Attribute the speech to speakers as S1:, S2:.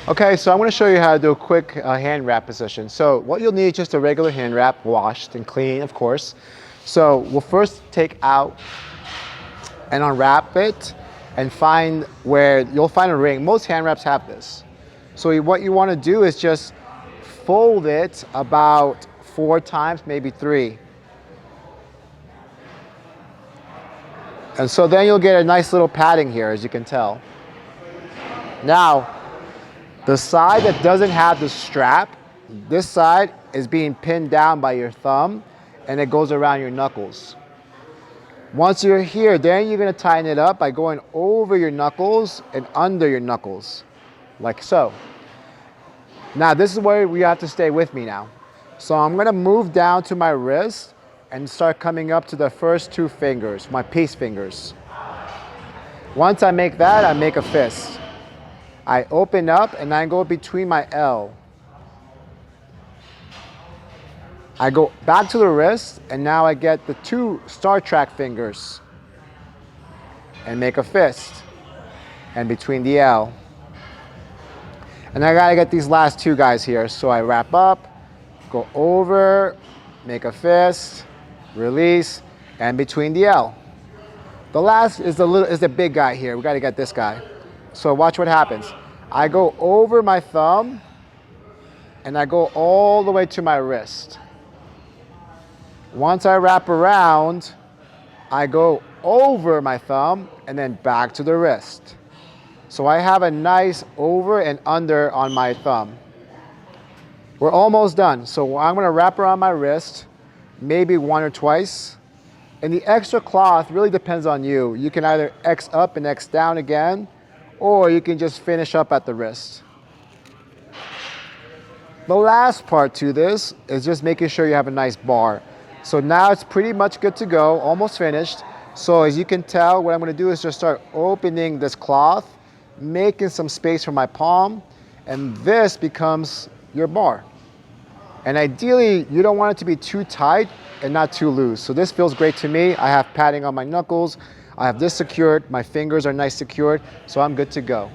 S1: Okay, so I'm going to show you how to do a quick hand wrap position. So what you'll need is just a regular hand wrap, washed and clean, of course. So we'll first take out and unwrap it and find where you'll find a ring. Most hand wraps have this. So what you want to do is just fold it about 4 times, maybe 3. And so then you'll get a nice little padding here, as you can tell. Now, the side that doesn't have the strap, this side is being pinned down by your thumb and it goes around your knuckles. Once you're here, then you're going to tighten it up by going over your knuckles and under your knuckles, like so. Now this is where we have to stay with me now. So I'm going to move down to my wrist and start coming up to the first 2 fingers, my peace fingers. Once I make that, I make a fist. I open up and I go between my L. I go back to the wrist and now I get the 2 Star Trek fingers and make a fist and between the L. And I gotta get these last 2 guys here. So I wrap up, go over, make a fist, release, and between the L. The last is the big guy here. We gotta get this guy. So watch what happens. I go over my thumb and I go all the way to my wrist. Once I wrap around, I go over my thumb and then back to the wrist. So I have a nice over and under on my thumb. We're almost done. So I'm gonna wrap around my wrist, maybe 1 or twice. And the extra cloth really depends on you. You can either X up and X down again, or you can just finish up at the wrist. The last part to this is just making sure you have a nice bar. So now it's pretty much good to go, almost finished. So as you can tell, what I'm gonna do is just start opening this cloth, making some space for my palm, and this becomes your bar. And ideally, you don't want it to be too tight and not too loose. So this feels great to me. I have padding on my knuckles. I have this secured. My fingers are nice secured, so I'm good to go.